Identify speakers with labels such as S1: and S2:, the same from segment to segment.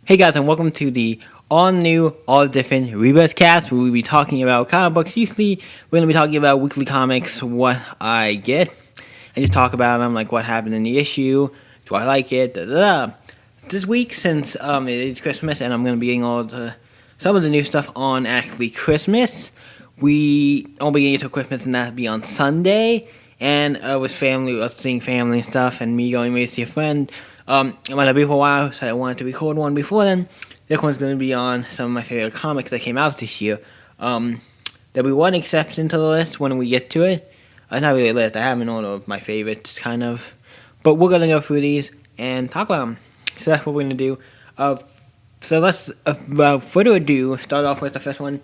S1: Hey guys, and welcome to the all-new, all-different rebirthcast, where we'll be talking about comic books. Usually, we're going to be talking about weekly comics, what I get, and just talk about them, like what happened in the issue, do I like it, da da da. This week, since it's Christmas, and I'm going to be getting some of the new stuff on actually Christmas, we won't be getting it till Christmas, and that'll be on Sunday, and with family, us seeing family and stuff, and me going maybe to see a friend. It might not be for a while, so I wanted to record one before then. This one's going to be on some of my favorite comics that came out this year. There'll be one exception to the list when we get to it. Not really a list, I have an order of my favorites, kind of. But we're going to go through these and talk about them. So that's what we're going to do. So let's, without further ado, start off with the first one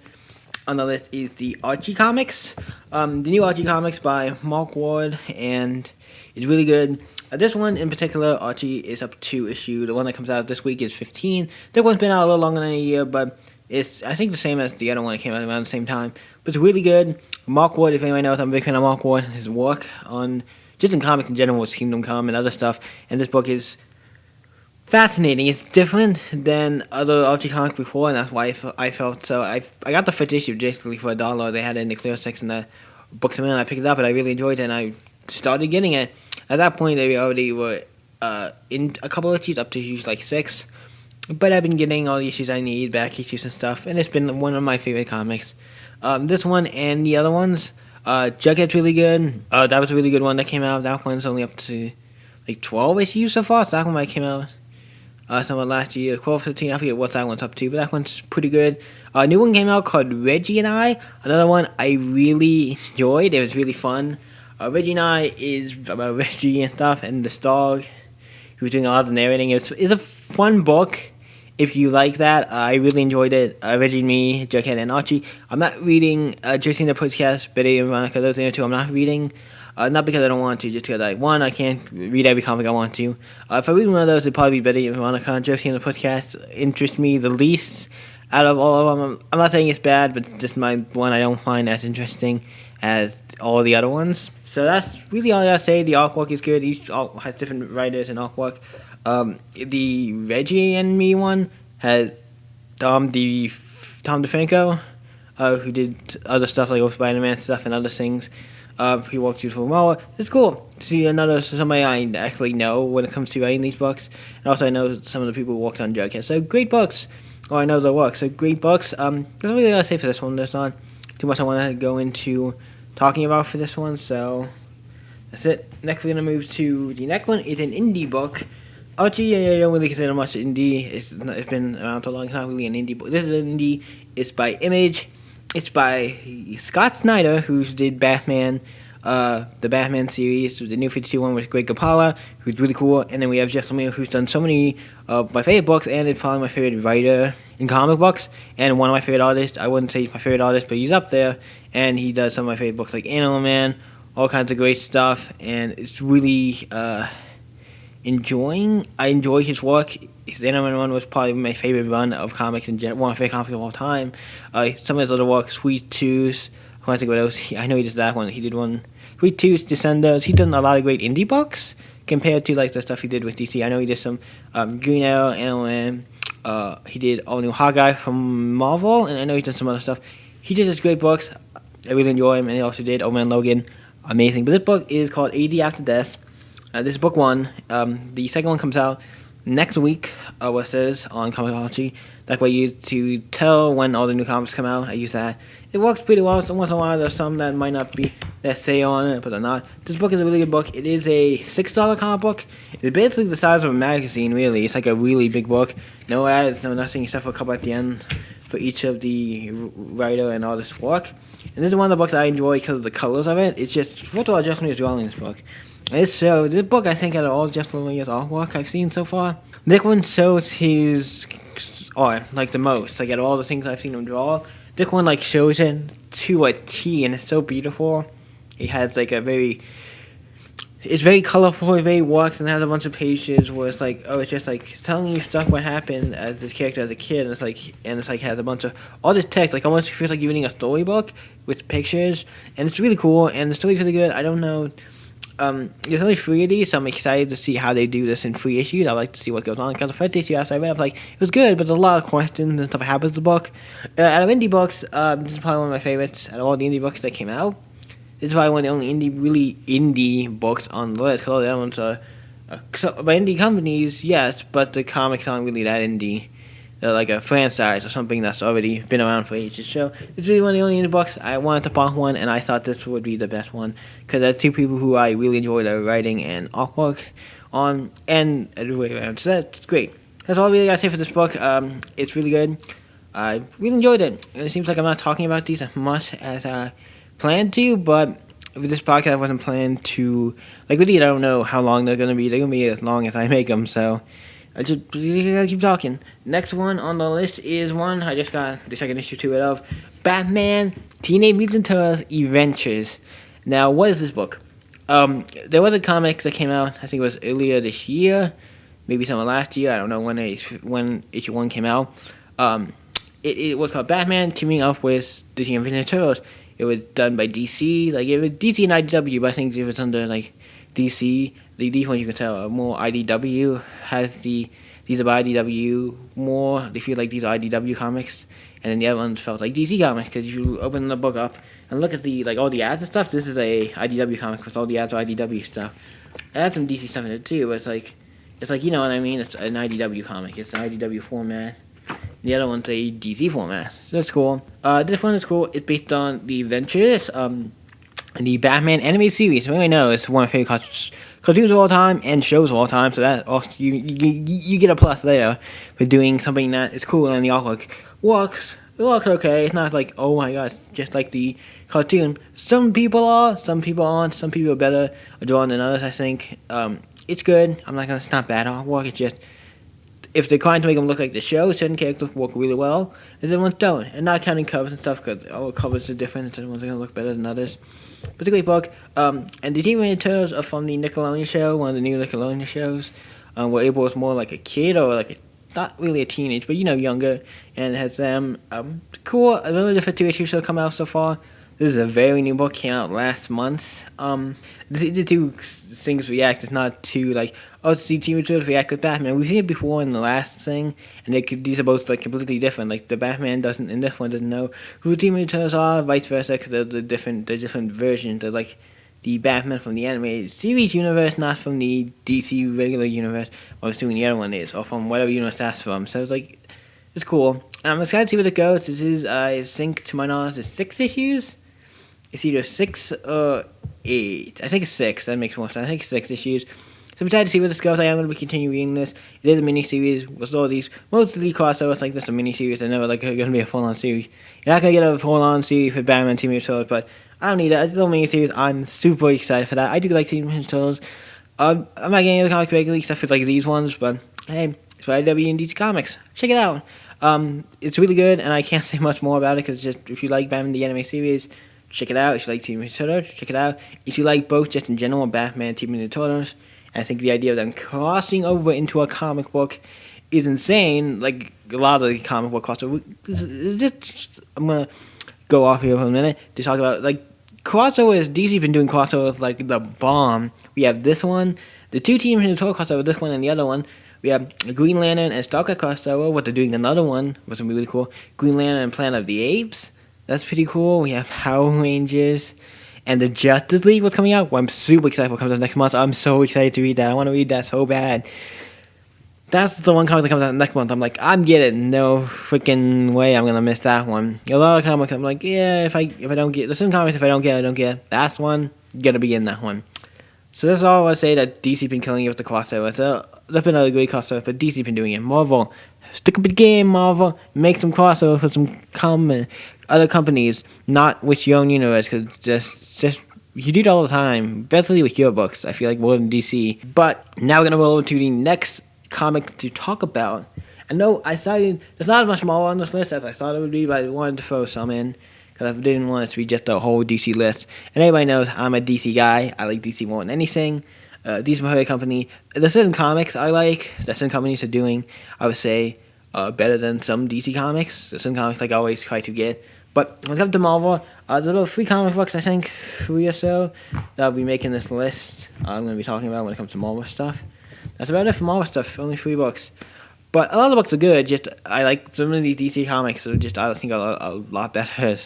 S1: on the list is the Archie comics. The new Archie comics by Mark Ward, and it's really good. This one in particular, Archie, is up to issue. The one that comes out this week is 15. This one's been out a little longer than a year, but it's, I think, the same as the other one that came out around the same time. But it's really good. Mark Ward, if anybody knows, I'm a big fan of Mark Ward. His work on, just in comics in general, with Kingdom Come and other stuff. And this book is fascinating. It's different than other Archie comics before, and that's why I felt so. I got the first issue basically for $1. They had it in the clear section in the books, and I picked it up, and I really enjoyed it, and I started getting it. At that point, they already were in a couple of issues, up to issues like 6. But I've been getting all the issues I need, back issues and stuff, and it's been one of my favorite comics. This one and the other ones, Jughead's really good. That was a really good one that came out. That one's only up to like 12 issues so far, so that one might came out sometime last year, 12, 15, I forget what that one's up to, but that one's pretty good. A new one came out called Reggie and I. Another one I really enjoyed. It was really fun. Reggie and I is about Reggie and stuff, and this dog who's doing a lot of narrating. It's a fun book if you like that. I really enjoyed it. Reggie, me, Jughead, and Archie. I'm not reading Josie and the Podcast, Betty and Veronica, those are the two I'm not reading. Not because I don't want to, just because I can't read every comic I want to. If I read one of those, it'd probably be Betty and Veronica. Josie and the Podcast interest me the least out of all of them. I'm not saying it's bad, but it's just my one I don't find as interesting as all the other ones. So that's really all I gotta say. The artwork is good. Each has different writers and artwork. The Reggie and Me one had Tom DeFranco, who did other stuff like Spider-Man stuff and other things. He worked for Moa. It's cool to see somebody I actually know when it comes to writing these books. And also I know some of the people who worked on Jughead. So great books. I know their work. So great books. That's what I gotta say for this one. There's not too much I want to go into talking about for this one, so that's it. Next we're going to move to the next one. It's an indie book. Archie, I don't really consider much indie. It's been around so long. It's not really an indie book. This is an indie. It's by Image. It's by Scott Snyder, who did Batman, the Batman series, the New 52 one with Greg Capullo, who's really cool. And then we have Jeff Lemire, who's done so many of my favorite books, and is probably my favorite writer in comic books, and one of my favorite artists. I wouldn't say he's my favorite artist, but he's up there, and he does some of my favorite books like Animal Man, all kinds of great stuff, and it's really enjoying. I enjoy his work. His Animal Man one was probably my favorite run of comics in general, one of my favorite comics of all time. Some of his other work, Sweet Tooth, I can't think what else. I know he did that one. He did one, Sweet Tooth, Descenders. He's done a lot of great indie books compared to like the stuff he did with DC. I know he did some Green Arrow, Animal Man. He did All New Hawkeye from Marvel, and I know he's done some other stuff. He did his great books. I really enjoy him, and he also did Old Man Logan. Amazing. But this book is called AD After Death. This is book 1. The second one comes out next week, what it says on Comixology. That way you use to tell when all the new comics come out. I use that. It works pretty well. So once in a while there's some that might not be that sale on it, but they're not. This book is a really good book. It is a $6 comic book. It's basically the size of a magazine, really. It's like a really big book. No ads, no nothing, except for a couple at the end for each of the writer and artist's work. And this is one of the books I enjoy because of the colors of it. It's just, first of all, Jeff Lemire's drawing in this book. This book, I think, out of all Jeff Lemire's artwork I've seen so far, this one shows his art, like, the most. Like, out of all the things I've seen him draw, this one, like, shows it to a T, and it's so beautiful. It has, like, it's very colorful, it very works, and it has a bunch of pages where it's like, it's just, like, telling you stuff what happened as this character as a kid, and it's like, has a bunch of, all this text, like, almost feels like you're reading a storybook with pictures, and it's really cool, and the story's really good. I don't know There's only 3 of these, so I'm excited to see how they do this in 3 issues. I like to see what goes on, because the first issue after I read it, I was like, it was good, but there's a lot of questions and stuff that happens in the book. Out of indie books, this is probably one of my favorites out of all the indie books that came out. This is probably one of the only really indie books on the list, because all the other ones are by indie companies, yes, but the comics aren't really that indie. They're like a franchise or something that's already been around for ages. So it's really one of the only indie books. I wanted to find one, and I thought this would be the best one, because there's 2 people who I really enjoy their writing and artwork on, and everywhere around. So that's great. That's all I really got to say for this book. It's really good. I really enjoyed it. And it seems like I'm not talking about these as much as I planned to, but with this podcast, I wasn't planning to, like with these, I don't know how long they're going to be. They're going to be as long as I make them, so I just gotta keep talking. Next one on the list is one I just got the second issue to it of, Batman Teenage Mutant Turtles Adventures. Now, what is this book? There was a comic that came out, I think it was earlier this year, maybe some last year, I don't know when issue 1 came out. It was called Batman teaming up with the Teenage Mutant Turtles. It was done by DC, like it was DC and IDW, but I think it was under like DC. These ones you can tell are more IDW. These are by IDW more. They feel like these are IDW comics, and then the other ones felt like DC comics, because you open the book up and look at the like all the ads and stuff. This is a IDW comic with all the ads are IDW stuff. It had some DC stuff in it too, but it's like you know what I mean. It's an IDW comic. It's an IDW format. The other one's a DC format. So that's cool. This one is cool. It's based on the Adventures, the Batman animated series. So anyway, know it's one of my favorite cartoons of all time and shows of all time. So that also you get a plus there for doing something that is cool, and the artwork works. It looks okay. It's not like, oh my god, just like the cartoon. Some people are, some people aren't. Some people are better drawn than others, I think. It's good. I'm not gonna. It's not bad artwork. It's just, if they're trying to make them look like the show, certain characters work really well, and other ones don't. And not counting covers and stuff, because all covers are different, certain ones are going to look better than others. But it's a great book. And the Teenage Mutant Turtles are from the Nickelodeon show, one of the new Nickelodeon shows, where Abel was more like a kid, or like not really a teenage, but younger, and it has them. Cool. I don't know if the 2 issues have come out so far. This is a very new book, came out last month. The 2 things react. It's not too like, oh, it's the Teenage Mutant Turtles react with Batman. We've seen it before in the last thing, and these are both like completely different. Like the Batman doesn't, in this one, doesn't know who the Teenage Mutant Turtles are, vice versa, because they're different versions. They're like the Batman from the animated series universe, not from the DC regular universe, or assuming the other one is, or from whatever universe that's from. So it's like, it's cool. And I'm excited to see where it goes. This is, I think, to my knowledge, it's 6 issues. It's either 6 or 8. I think it's 6. That makes more sense. I think it's 6 issues. So I'm excited to see where this goes. I am going to be continuing reading this. It is a mini-series with all these, mostly crossovers like this, a mini-series. They're never like going to be a full-on series. You're not going to get a full-on series for Batman Team Mutant Turtles, but I don't need that. It's a little mini-series. I'm super excited for that. I do like Team Mutant Turtles. I'm not getting the comics regularly except for like these ones, but hey, it's by IDW and DC Comics. Check it out. It's really good, and I can't say much more about it, because just if you like Batman the anime series, check it out. If you like Team Mutant Turtles, check it out. If you like both just in general, Batman, Team Mutant Turtles, I think the idea of them crossing over into a comic book is insane. Like a lot of the comic book crossover. I'm gonna go off here for a minute to talk about like crossovers. DC's been doing crossovers like the bomb. We have this one, the 2 Team Mutant Turtles crossover, this one and the other one. We have Green Lantern and Stalker crossover. What they're doing another one, was really cool. Green Lantern and Planet of the Apes. That's pretty cool. We have Power Rangers. And the Justice League was coming out. Well, I'm super excited for what comes out next month. I'm so excited to read that. I want to read that so bad. That's the one comic that comes out next month. I'm like, I'm getting no freaking way I'm going to miss that one. A lot of comics, I'm like, yeah, if I don't get... There's some comics, if I don't get, I don't get. That's one, got to be in that one. So that's all I want to say, that DC's been killing it with the crossover. So there's been another great crossover, but DC's been doing it. Marvel, stick up the game, Marvel. Make some crossover for some other companies, not with your own universe, because just you do it all the time, especially with your books, I feel like, more than DC. But now we're going to roll into the next comic to talk about. I know I decided there's not as much Marvel on this list as I thought it would be, but I wanted to throw some in, because I didn't want it to be just a whole DC list. And everybody knows I'm a DC guy. I like DC more than anything. DC's my favorite company. There's certain comics I like that certain companies are doing, I would say, better than some DC comics. There's some comics like I always try to get, But when it comes to Marvel, there's about 3 comic books, I think, 3 or so, that I'll be making this list. I'm going to be talking about when it comes to Marvel stuff. That's about it for Marvel stuff. Only 3 books. But a lot of the books are good. Just I like some of these DC comics are just I think are a lot better.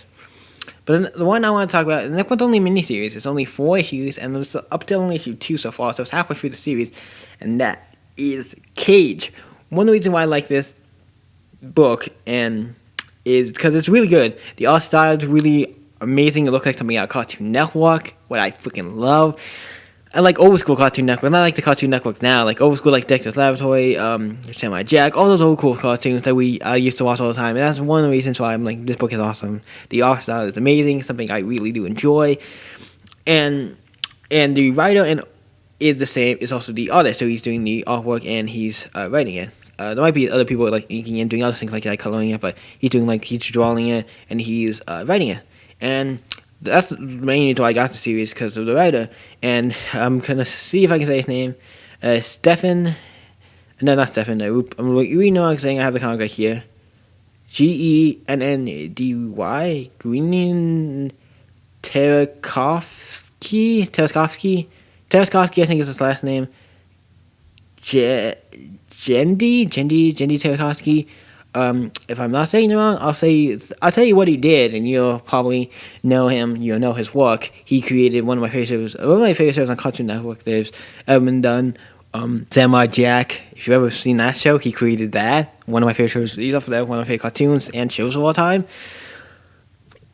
S1: But then the one I want to talk about, and that one's only a miniseries. It's only 4 issues, and it's up to only issue 2 so far. So it's halfway through the series, and that is Cage. One of the reasons why I like this book and is because it's really good. The art style is really amazing. It looks like something out of Cartoon Network, what I freaking love. I like old school Cartoon Network, and I like the Cartoon Network now. Like old school, like Dexter's Laboratory, Samurai Jack, all those old cool cartoons that we used to watch all the time. And that's one of the reasons why I'm like, this book is awesome. The art style is amazing, something I really do enjoy. And the writer is the same. Is also the artist, so he's doing the artwork and he's writing it. There might be other people like inking and doing other things like that, coloring it, but he's drawing it and he's writing it. And that's the main reason why I got the series, because of the writer. And I'm gonna see if I can say his name. Stefan. No, not Stefan. I'm reading what I'm saying. I have the comic right here. Genndy. Green Tarakovsky. Tarakovsky, I think is his last name. Genndy Tarakovsky. If I'm not saying it wrong, I'll tell you what he did, and you'll probably know him. You'll know his work. He created one of my favorite shows. One of my favorite shows on Cartoon Network. There's ever been done. Samurai Jack. If you've ever seen that show, he created that. One of my favorite shows. He's up for that. One of my favorite cartoons and shows of all time.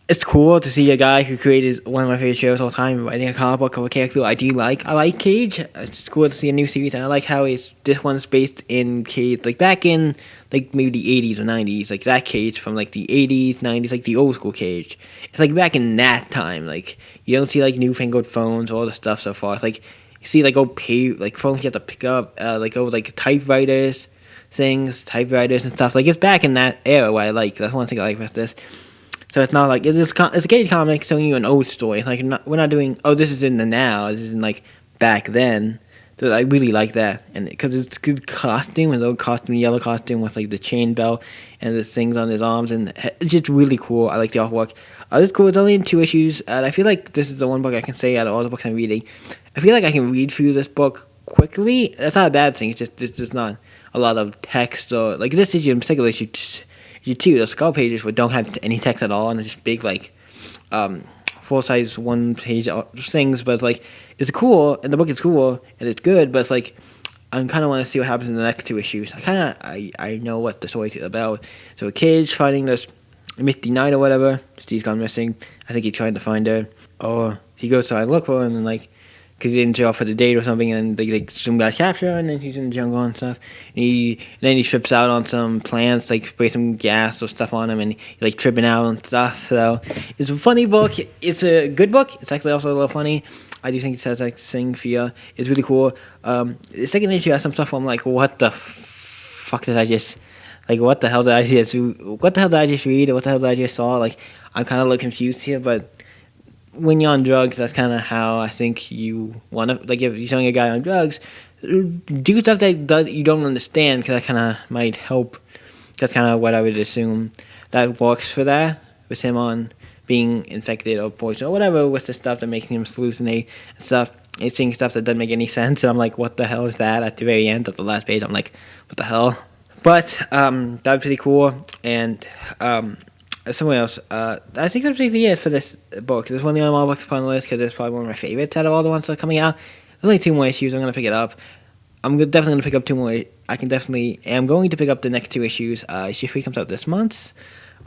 S1: It's cool to see a guy who created one of my favorite shows of all time writing a comic book of a character I like. I like Cage. It's cool to see a new series, and I like how this one's based in Cage, like back in like maybe the 80s or 90s, like that Cage from like the 80s, 90s, like the old school Cage. It's like back in that time. Like you don't see like newfangled phones or all the stuff so far. It's like you see like old phones you have to pick up, like old like typewriters and stuff. Like it's back in that era where I like. That's one thing I like about this. So it's not like it's a Cage comic telling you an old story. It's like we're not doing this is in the now. This is in like back then. So I really like that, and because it's good costume, his old costume, yellow costume with like the chain belt and the things on his arms, and it's just really cool. I like the artwork. It's cool. It's only in 2 issues, and I feel like this is the one book I can say out of all the books I'm reading. I feel like I can read through this book quickly. That's not a bad thing. It's just not a lot of text or like this issue in particular. Issue 2, the skull pages don't have any text at all, and it's just big like full-size 1-page things. But it's like it's cool, and the book is cool, and it's good. But it's like I kind of want to see what happens in the next 2 issues. I know what the story is about. So a Cage finding this Misty Knight or whatever. Steve's gone missing. I think he's trying to find her, or he goes to look for her, and then like. Because he didn't show up for the date or something, and they soon got captured, and then he's in the jungle and stuff. And then he trips out on some plants, like spray some gas or stuff on him, and he's like tripping out and stuff. So it's a funny book. It's a good book. It's actually also a little funny. I do think it says like Sing Fia. It's really cool. The second issue has some stuff where I'm like, what the fuck did I just like? What the hell did I just read? Or what the hell did I just saw? Like I'm kind of a little confused here, but. When you're on drugs, that's kind of how I think you want to, like if you're telling a guy on drugs, do stuff that you don't understand, because that kind of might help. That's kind of what I would assume that works for that, with him on being infected or poisoned or whatever, with the stuff that makes him hallucinate and stuff. It's seeing stuff that doesn't make any sense, and I'm like, what the hell is that? At the very end of the last page, I'm like, what the hell? But that was pretty cool, and somewhere else. I think that's basically it for this book. This is one of the only books upon the list because it's probably one of my favorites out of all the ones that are coming out. There's only 2 more issues. I'm going to pick it up. I'm definitely going to pick up 2 more. I am going to pick up the next 2 issues. Issue 3 comes out this month.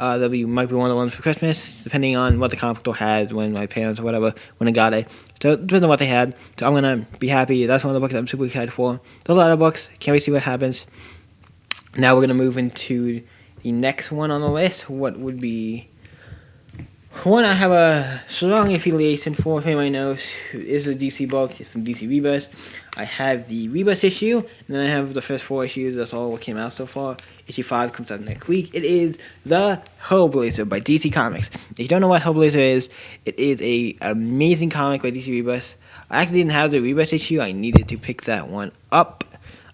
S1: Might be one of the ones for Christmas, depending on what the comic store had when my parents or whatever, when I got it. So it depends on what they had. So I'm going to be happy. That's one of the books I'm super excited for. There's a lot of books. Can't wait to see what happens. Now we're going to move into the next one on the list. What would be one I have a strong affiliation for, if anybody knows, is a DC book. It's from DC Rebirth. I have the Rebirth issue, and then I have the first 4 issues. That's all what came out so far. Issue 5 comes out next week. It is The Hellblazer by DC Comics. If you don't know what Hellblazer is, it is a amazing comic by DC Rebirth. I actually didn't have the Rebirth issue. I needed to pick that one up.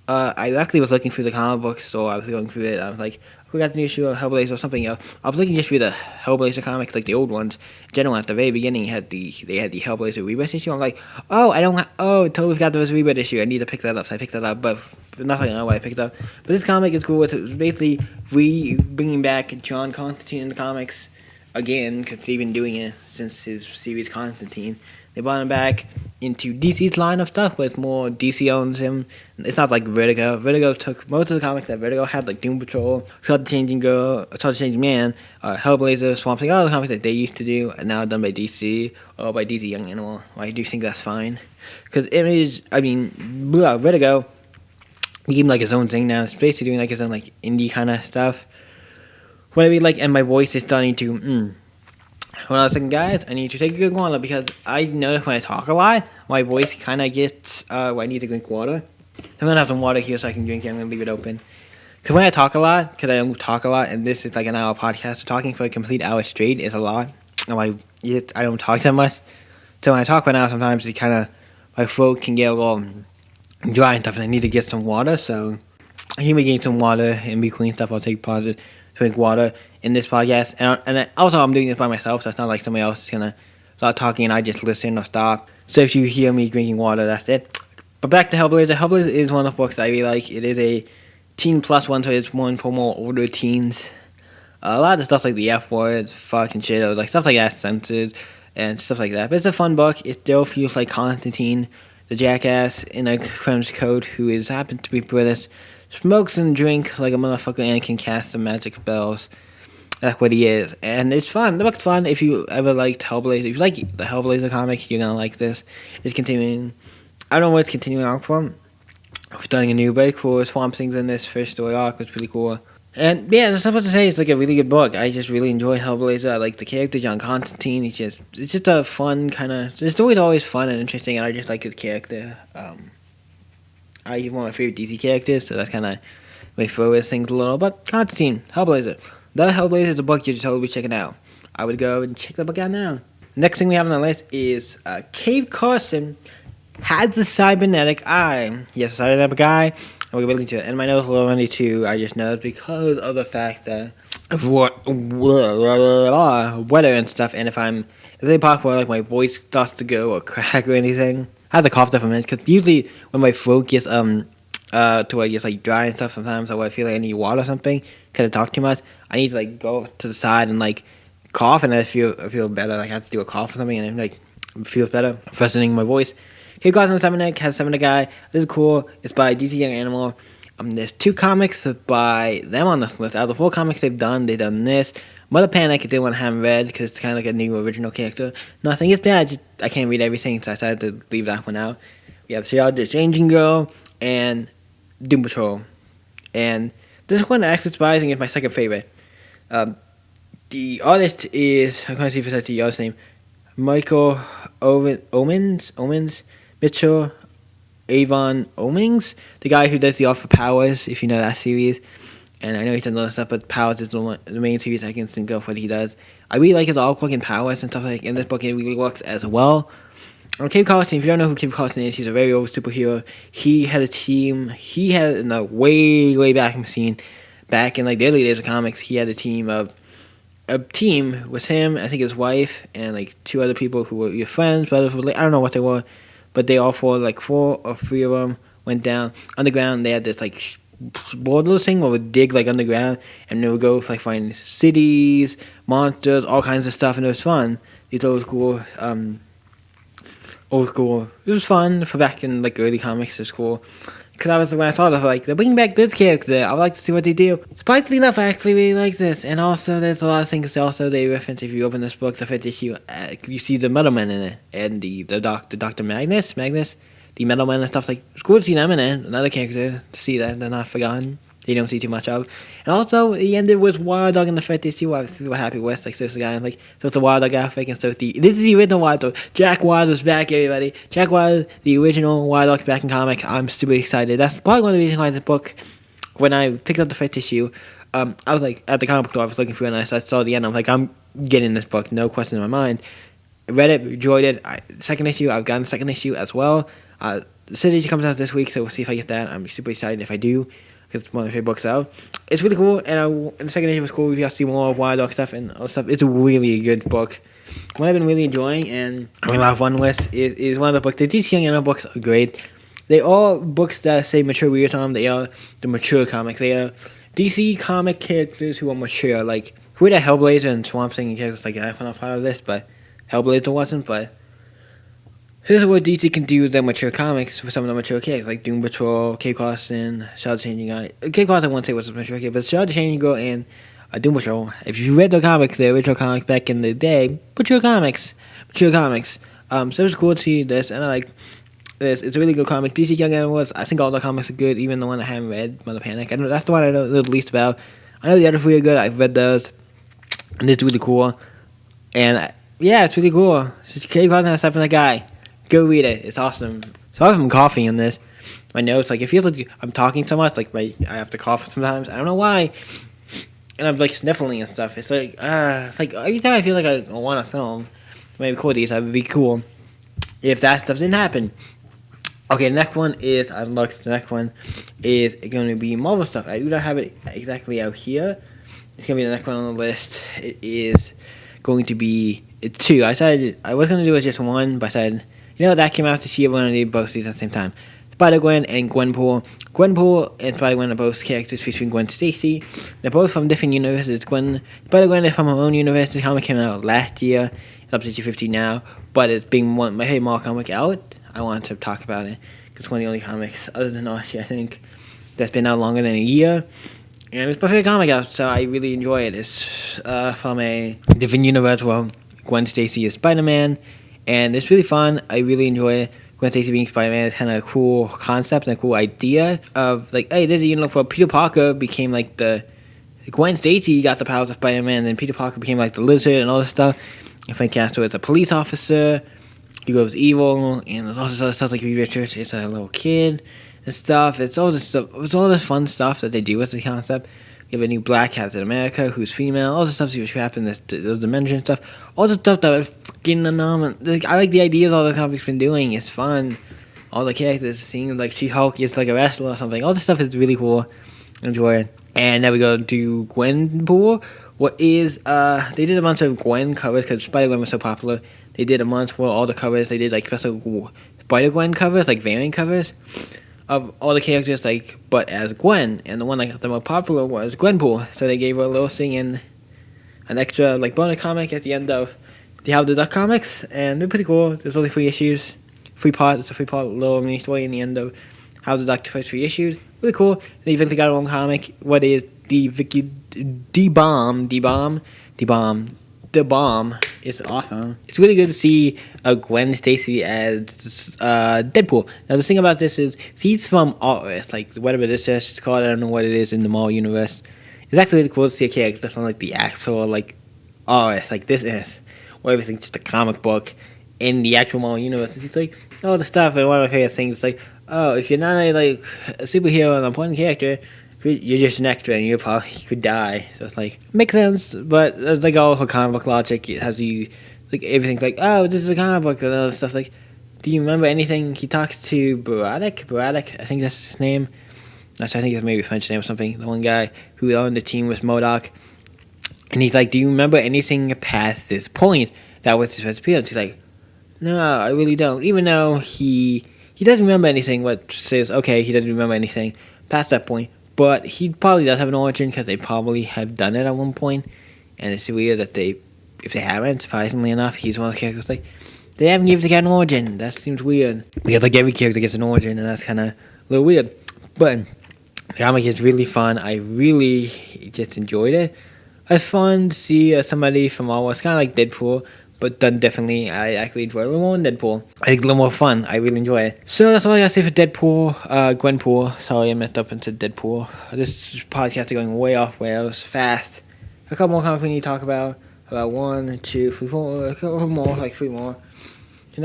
S1: I actually was looking through the comic book store. I was going through it. I was like, who got the new issue of Hellblazer or something else. I was looking just through the Hellblazer comics, like the old ones. General at the very beginning they had the Hellblazer Rebirth issue. I'm like, totally forgot there was a Rebirth issue. I need to pick that up. So I picked that up, but nothing. I don't know why I picked it up. But this comic is cool. It's basically bringing back John Constantine in the comics again, because they've been doing it since his series Constantine. They brought him back into DC's line of stuff, but more DC owns him. It's not like Vertigo. Vertigo took most of the comics that Vertigo had, like Doom Patrol, Saw the Changing Man, Hellblazer, Swamp Thing, all the comics that they used to do, and now done by DC, or by DC Young Animal. I do think that's fine. Because Vertigo became like his own thing now. It's basically doing like his own like indie kind of stuff. Whatever you like, and my voice is starting to, When I was thinking, guys, I need to take a good water because I notice when I talk a lot, my voice kind of gets, I need to drink water. So I'm going to have some water here so I can drink it. I'm going to leave it open. Because when I talk a lot, because I don't talk a lot, and this is like an hour podcast, so talking for a complete hour straight is a lot. And I don't talk that much. So when I talk right now, sometimes it kind of, my throat can get a little dry and stuff, and I need to get some water. So I can be getting some water in between stuff. I'll take pauses. Drink water in this podcast, and also I'm doing this by myself, so it's not like somebody else is gonna start talking and I just listen or stop. So if you hear me drinking water, that's it. But back to Hellblazer. Hellblazer is one of the books I really like. It is a teen plus one, so it's one for more older teens. A lot of the stuff like the F word, fucking shit, or like stuff like that, censored and stuff like that. But it's a fun book. It still feels like Constantine, the jackass in a French coat who happens to be British. Smokes and drinks like a motherfucker and can cast some magic spells. That's what he is. And it's fun. The book's fun if you ever liked Hellblazer. If you like the Hellblazer comic, you're going to like this. It's continuing. I don't know what it's continuing on from. We're starting a new book for Swamp Thing's in this first story arc. It's pretty cool. And yeah, there's nothing to say. It's like a really good book. I just really enjoy Hellblazer. I like the character, John Constantine. It's just a fun kind of... The story's always fun and interesting, and I just like his character. He's one of my favorite DC characters, so that's kind of way forward things a little. But Constantine, Hellblazer. The Hellblazer is a book you should totally be checking out. I would go and check that book out now. Next thing we have on the list is Cave Carson has the cybernetic eye. Yes, cybernetic eye. We're really to it. And my nose a little runny too. I just know because of the fact that of weather and stuff. And if it's really possible, like my voice starts to go or crack or anything. I have to cough there for a minute, because usually when my throat gets to where it gets like dry and stuff sometimes, or I feel like I need water or something, because I talk too much, I need to like go to the side and like cough, and I feel better. Like I have to do a cough or something, and it like feels better, freshening my voice. Kid Gods on Cybernetic has Cybernetic Guy. This is cool. It's by DC Young Animal. There's 2 comics by them on this list. Out of the 4 comics they've done this. Mother Panic, I didn't want to have read because it's kind of like a new original character. Nothing is bad, I can't read everything, so I decided to leave that one out. We have Saw the Changing Girl and Doom Patrol. And this one, actually surprising, is my second favorite. The artist is, I'm going to see if I said the artist's name, Michael Omens, Mitchell Avon Omings, the guy who does the art for Powers, if you know that series. And I know he's done other stuff, but Powers is the main series I can think of what he does. I really like his artwork in Powers and stuff like in this book. It really works as well. Cave Carson, if you don't know who Cave Carson is, he's a very old superhero. He had a team. He had in the way back machine, back in like the early days of comics. He had a team with him, I think his wife, and like 2 other people who were your friends, brothers. I don't know what they were, but they all 4 or 3 of them went down underground. They had this like borderless thing where would dig like underground, and they would go like find cities, monsters, all kinds of stuff, and it was fun. These old school. It was fun for back in like early comics. It was cool because when I saw it, like they're bringing back this character. I would like to see what they do. Surprisingly enough, I actually really like this, and also there's a lot of things. Also, they reference if you open this book, the 5th issue, you see the Metal Man in it, and the Dr. Magnus, the Metal Man and stuff. Like it's cool to see them in it. Another character to see that they're not forgotten. They don't see too much of. And also, it ended with Wild Dog in the 5th issue. I was happy with. Like, so it's the guy, like, so it's the Wild Dog graphic, and so this is the original Wild Dog. Jack Wild is back, everybody. Jack Wild, the original Wild Dog, back in comic. I'm super excited. That's probably one of the reasons why this book, when I picked up the 5th issue, I was like, at the comic book store, I was looking for it, and I saw the end. I'm like, I'm getting this book, no question in my mind. I read it, enjoyed it. Second issue, I've gotten the second issue as well. The city comes out this week, so we'll see if I get that. I'm super excited if I do. because it's one of my favorite books out. It's really cool, and the second issue was cool. We got to see more Wild Dog stuff and other stuff. It's a really good book. What I've been really enjoying and having a lot of fun with is one of the books. The DC Young Adult books are great. They are books that say mature readers on them. They are the mature comics. They are DC comic characters who are mature. Like, who are the Hellblazer and Swamp Thing characters? Like, I'm not part of this, but Hellblazer wasn't, but this is what DC can do with their mature comics for some of the mature characters, like Doom Patrol, Kate Carson, Shadow the Changing Guy. Kate Carson, I won't say was a mature character, but Shadow the Changing Girl and Doom Patrol. If you read the comics, the original comics back in the day, mature comics. So it was cool to see this, and I like this. It's a really good comic. DC Young Animals, I think all the comics are good, even the one I haven't read, Mother Panic. That's the one I know the least about. I know the other three are good. I've read those, and it's really cool. And yeah, it's really cool. So Kate Carson has something like guy. Go read it. It's awesome. So I have some coffee in this. My notes, like, it feels like I'm talking so much. Like, I have to cough sometimes. I don't know why. And I'm, like, sniffling and stuff. It's like every time I feel like I want to film, maybe record these, that would be cool if that stuff didn't happen. Okay, the next one is, I looked, the next one is going to be Marvel stuff. I do not have it exactly out here. It's going to be the next one on the list. It is going to be two. I was going to do it just one, but I said, you know, that came out this year. We're going to do both these at the same time. Spider-Gwen and Gwenpool. Gwenpool and Spider-Gwen are both characters featuring Gwen Stacy. They're both from different universes. Spider-Gwen is from her own universe. The comic came out last year. It's up to issue 50 now. But it's being my favorite Marvel comic out. I wanted to talk about it because it's one of the only comics, other than Archie, I think, that's been out longer than a year. And it's my favorite comic out, so I really enjoy it. It's from a different universe. Well, Gwen Stacy is Spider-Man. And it's really fun. I really enjoy it. Gwen Stacy being Spider-Man is kind of a cool concept and a cool idea of, like, hey, there's a universe where Peter Parker became, like, Gwen Stacy got the powers of Spider-Man, and then Peter Parker became, like, the Lizard and all this stuff. And Frank Castle is a police officer. He goes evil, and there's all this other stuff, like Reed Richards is a little kid and stuff. It's all this stuff. It's all this fun stuff that they do with the concept. You have a new Black Captain America who's female. All the stuff that happens in those dimension stuff. All the stuff that is fucking phenomenal. Like, I like the ideas all the comics been doing. It's fun. All the characters, seeing like She-Hulk is like a wrestler or something. All this stuff is really cool. Enjoy it. And now we go to Gwenpool. What is they did a bunch of Gwen covers because Spider-Gwen was so popular. They did a month where all the covers they did like special Spider-Gwen covers, like variant covers of all the characters, like, but as Gwen, and the one that got the most popular was Gwenpool. So they gave her a little thing in an extra, like, bonus comic at the end of the Howard the Duck comics, and they're pretty cool. There's only 3 issues, 3 part. It's a 3-part little mini story in the end of Howard the Duck, the first 3 issues. Really cool. They eventually got her own comic. What is the bomb is awesome. It's really good to see Gwen Stacy as Deadpool. Now the thing about this is he's from Earth, like whatever this is it's called. I don't know what it is in the Marvel universe. It's actually really cool to see a character from like the actual like Earth, like this is, where everything's just a comic book in the actual Marvel universe. And he's like, oh, the stuff. And one of my favorite things is like, oh, if you're not a superhero and an important character, you're just an extra and you could die. So it's like, makes sense, but it's like all comic book logic. It has you, like, everything's like, oh, this is a comic book, and all this stuff's like, do you remember anything? He talks to Braddock, I think that's his name. I think it's maybe a French name or something. The one guy who owned the team with MODOK. And he's like, do you remember anything past this point that was his first appearance? He's like, no, I really don't. Even though he doesn't remember anything, what says, okay, he doesn't remember anything past that point. But he probably does have an origin because they probably have done it at one point. And it's weird that if they haven't, surprisingly enough, he's one of the characters like, they haven't given the guy an origin. That seems weird. Because like every character gets an origin, and that's kind of a little weird. But the comic is really fun. I really just enjoyed it. It's fun to see somebody from Marvel. It's kind of like Deadpool, but done differently. I actually enjoy it a little more than Deadpool. I think a little more fun. I really enjoy it. So that's all I gotta say for Deadpool. Gwenpool. Sorry, I messed up into Deadpool. This podcast is going way off rails fast. A couple more comics we need to talk about. About 1, 2, 3, 4, a couple more, like 3 more. The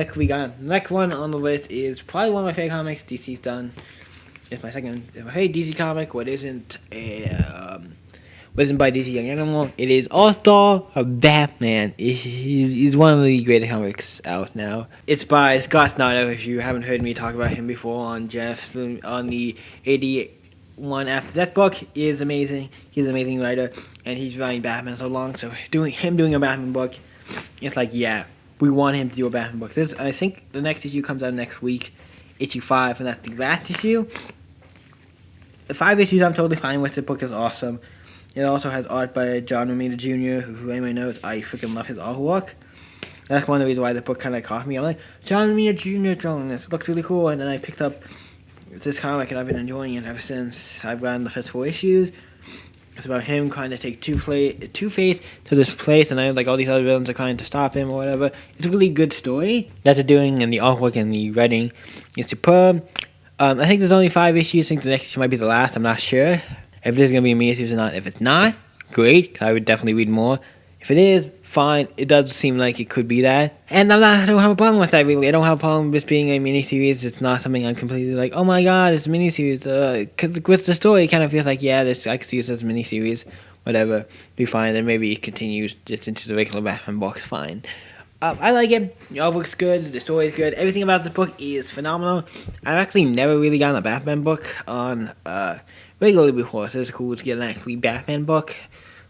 S1: next one on the list is probably one of my favorite comics DC's done. It's my favorite DC comic. What isn't by DC Young Animal. It is All-Star of Batman. It's one of the greatest comics out now. It's by Scott Snyder. If you haven't heard me talk about him before on the one after that book is amazing. He's an amazing writer, and he's writing Batman so long. So doing a Batman book, it's like, yeah, we want him to do a Batman book. I think the next issue comes out next week, issue 5, and that's the last issue. The 5 issues I'm totally fine with. The book is awesome. It also has art by John Romita Jr., who anyone knows, I freaking love his artwork. That's one of the reasons why the book kind of caught me. I'm like, John Romita Jr. drawing this. It looks really cool. And then I picked up this comic, and I've been enjoying it ever since I've gotten the first 4 issues. It's about him trying to take Two-Face to this place, and like all these other villains are trying to stop him or whatever. It's a really good story that they're doing, and the artwork and the writing is superb. I think there's only 5 issues. I think the next issue might be the last. I'm not sure if there's going to be a mini-series or not. If it's not, great, 'cause I would definitely read more. If it is, fine. It does seem like it could be that. And I don't have a problem with that, really. I don't have a problem with this being a mini-series. It's not something I'm completely like, oh my god, it's a mini-series. Cause with the story, it kind of feels like, yeah, I could see this as a mini-series. Whatever. Be fine. And maybe it continues just into the regular Batman box. Fine. I like it. The artwork's good. The story is good. Everything about the book is phenomenal. I've actually never really gotten a Batman book on regularly before, so it's cool to get an actually Batman book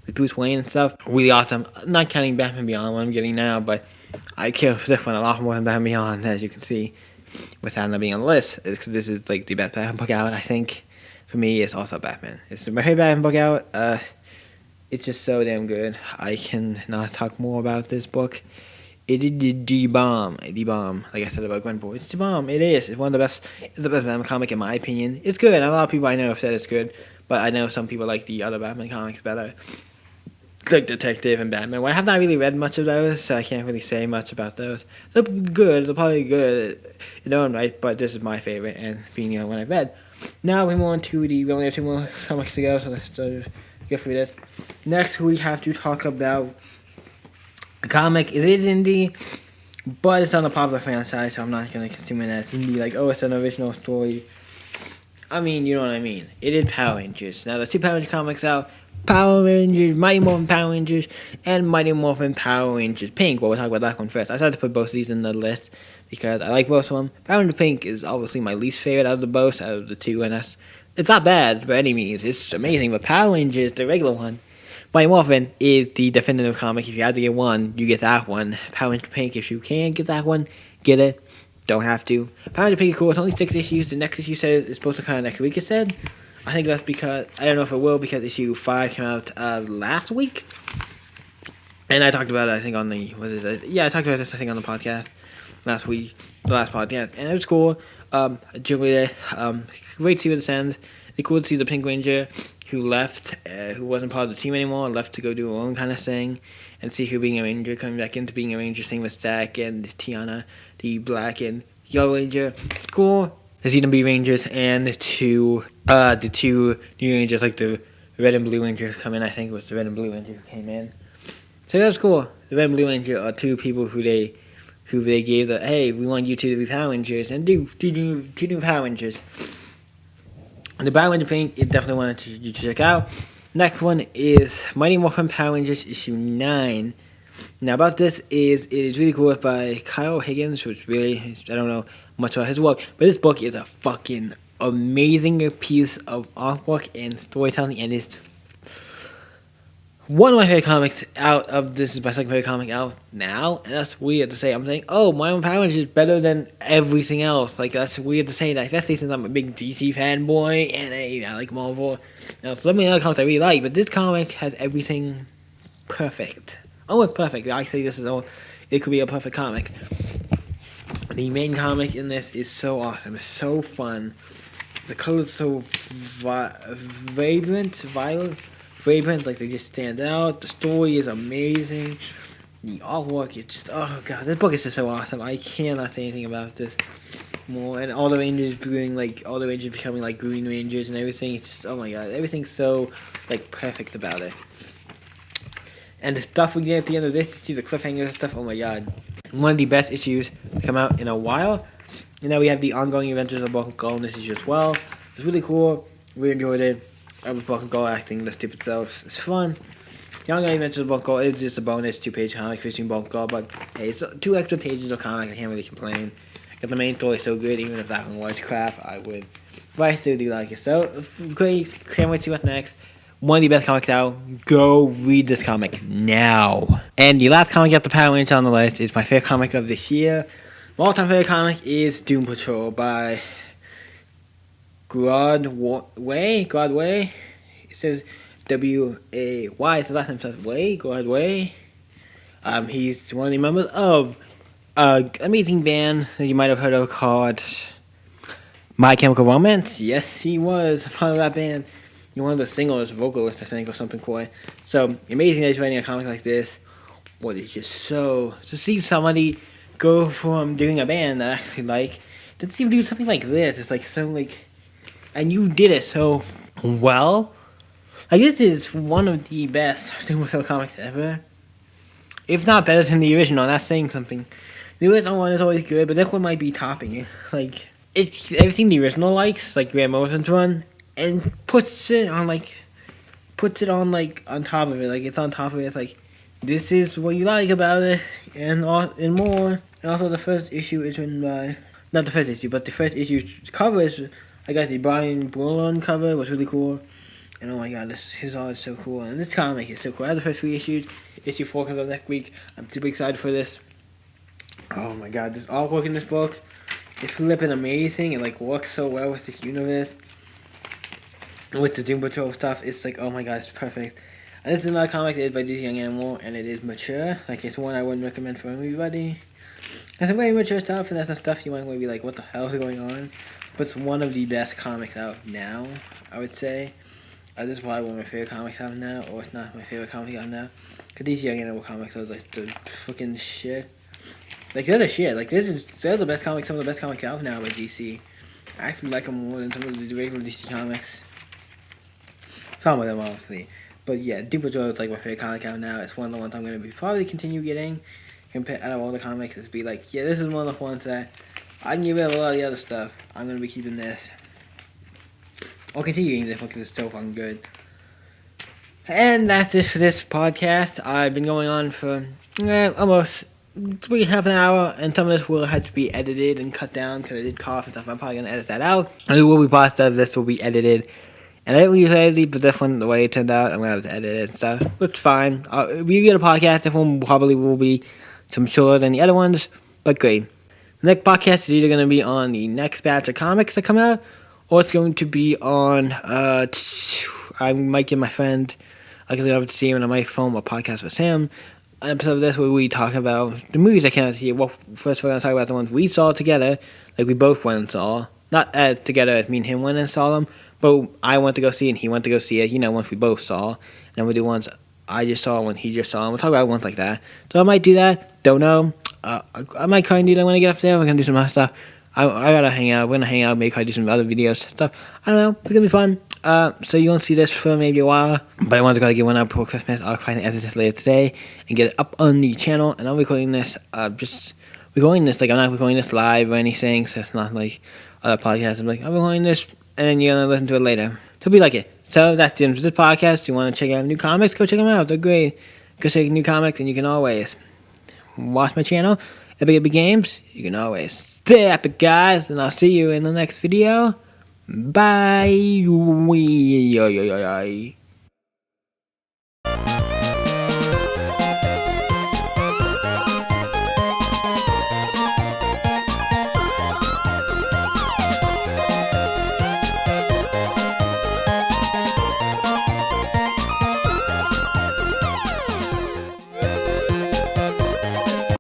S1: with Bruce Wayne and stuff. Really awesome. Not counting Batman Beyond, what I'm getting now, but I care for this one a lot more than Batman Beyond, as you can see, without not being on the list. Because this is like the best Batman book out, I think. For me, it's also Batman. It's my favorite Batman book out. It's just so damn good. I cannot talk more about this book. It is the bomb. Like I said about Gwenpool, it's the bomb. It is. It's one of the best. It's the best Batman comic in my opinion. It's good. A lot of people I know have said it's good, but I know some people like the other Batman comics better, like Detective and Batman. Well, I have not really read much of those, so I can't really say much about those. They're good. They're probably good in their own right, but this is my favorite and being the only one I've read. Now we move on to we only have 2 more comics to go, so let's get through this. Next, we have to talk about a comic. It is indie, but it's on the popular fan side, so I'm not going to consume it as indie. Like, oh, it's an original story. I mean, you know what I mean. It is Power Rangers. Now, there's 2 Power Rangers comics out. Power Rangers, Mighty Morphin Power Rangers, and Mighty Morphin Power Rangers Pink. Well, we'll talk about that one first. I decided to put both of these in the list because I like both of them. Power Ranger Pink is obviously my least favorite out of the 2, and it's not bad by any means. It's amazing, but Power Rangers, the regular one, Mighty Morphin is the definitive comic. If you had to get one, you get that one. Power Ranger Pink, if you can get that one, get it. Don't have to. Power Ranger Pink is cool. It's only 6 issues. The next issue says it's supposed to come out next week, it said. I think that's because, I don't know if it will, because issue 5 came out last week. And I talked about it, I think, on the, I talked about this, I think, on the podcast last week, the last podcast. And it was cool. I enjoyed it. Great to see where this ends. It's cool to see the Pink Ranger who left, who wasn't part of the team anymore, left to go do her own kind of thing, and see her being a Ranger, coming back into being a Ranger, same with Stack and Tiana, the Black and Yellow Ranger. Cool to see them be Rangers, and the two new Rangers, like the Red and Blue Rangers come in. I think it was the Red and Blue Ranger who came in. So that was cool. The Red and Blue Ranger are 2 people who they gave the, hey, we want you 2 to be Power Rangers, and do 2 new Power Rangers. And the Power Ranger Pink is definitely one to check out. Next one is Mighty Morphin Power Rangers issue 9. Now about this it is really cool. It's by Kyle Higgins, which really, I don't know much about his work, but this book is a fucking amazing piece of artwork and storytelling, and it's one of my favorite comics out of, this is my second favorite comic out now, and that's weird to say. I'm saying, oh, my own Power Rangers is better than everything else. Like, that's weird to say that, especially since I'm a big DC fanboy, and I like Marvel. Now, so many other comics I really like, but this comic has everything perfect. Almost perfect. I say it could be a perfect comic. The main comic in this is so awesome. It's so fun. The colors are so vibrant, like they just stand out. The story is amazing. The artwork, it's just, oh god, this book is just so awesome. I cannot say anything about this more. And all the Rangers becoming like Green Rangers and everything. It's just, oh my god, everything's so like perfect about it. And the stuff we get at the end of this issue, the cliffhanger and stuff, oh my god. One of the best issues to come out in a while. And now we have the ongoing adventures of Bulk and Skull in this issue as well. It's really cool. We enjoyed it. I was Bulk and Skull acting the stupid self. It's fun. The ongoing adventures of Bulk and Skull is just a bonus 2-page comic featuring Bulk and Skull, but hey, it's 2 extra pages of comic. I can't really complain. Because the main story is so good, even if that one was crap, but I still do like it. So, great, can't wait to see what's next. One of the best comics out. Go read this comic now. And the last comic at the Power Inch on the list is my favorite comic of this year. My all-time favorite comic is Doom Patrol by Grodway. It says W-A-Y. It's the last name says Way. Grodway. He's one of the members of an amazing band that you might have heard of called My Chemical Romance. Yes, he was a part of that band. He's one of the singles, vocalists, I think, or something for it. So, amazing that he's writing a comic like this. What is just so... To see somebody go from doing a band that I actually like, to see him do something like this, it's like so, like... And you did it so well. Like, this is one of the best superhero comics ever. If not better than the original, that's saying something. The original one is always good, but this one might be topping it. Like, it's everything the original likes, like Grant Morrison's run, and puts it on on top of it. Like, it's on top of it. It's like, this is what you like about it, and more. And also, the first issue is written by, not the first issue, but the first issue cover is, I got the Brian Brolin cover. It was really cool. And oh my god, his art is so cool. And this comic is so cool. I have the first 3 issues. Issue 4 comes out next week. I'm super excited for this. Oh my god, this artwork in this book is flipping amazing. It like works so well with this universe. With the Doom Patrol stuff, it's like, oh my god, it's perfect. And this is another comic that is by DC Young Animal, and it is mature. Like, it's one I wouldn't recommend for everybody. It's some very mature stuff, and that's some stuff you might want to be like, what the hell is going on? But it's one of the best comics out now, I would say. This is probably one of my favorite comics out now, or it's not my favorite comic out now. Because these Young Animal comics are like the fucking shit. Like, they're the shit. Like, they're the best comics, some of the best comics out now by DC. I actually like them more than some of the regular DC comics. Some of them, obviously. But yeah, Doom Patrol is like my favorite comic out now. It's one of the ones I'm going to probably continue getting. Out of all the comics, it's be like, yeah, this is one of the ones that I can get rid of a lot of the other stuff. I'm going to be keeping this. I'll continue eating this one because it's so fucking good. And that's it for this podcast. I've been going on for almost 3.5 an hour, and some of this will have to be edited and cut down because I did cough and stuff. I'm probably going to edit that out. And it will be part of this will be edited. And I didn't use editing, but this one, the way it turned out, I'm going to have to edit it and stuff. It's fine. If you get a podcast, this one probably will be some shorter than the other ones, but great. The next podcast is either going to be on the next batch of comics that come out, or it's going to be on, I might get my friend, I can go over to see him, and I might film a podcast with him. An episode of this where we talk about the movies I cannot see. Well, first we're going to talk about the ones we saw together, like we both went and saw. Not together as me and him went and saw them, but I went to go see it and he went to go see it, once we both saw. And then we'll do ones I just saw when he just saw them. We'll talk about ones like that. So I might do that. Don't know. I might try and do that when I get up there. We're going to do some other stuff. I gotta hang out. We're gonna hang out, maybe I do some other videos, stuff. I don't know. It's gonna be fun. So you won't see this for maybe a while, but I want to go get one up before Christmas. I'll try and edit this later today and get it up on the channel. And I'm recording this, I'm not recording this live or anything, so it's not like other podcasts. I'm recording this, and then you're gonna listen to it later. So be like it. So that's the end of this podcast. You want to check out new comics? Go check them out. They're great. Go check new comics, and you can always watch my channel. Epic Games. You can always stay epic, guys, and I'll see you in the next video. Bye.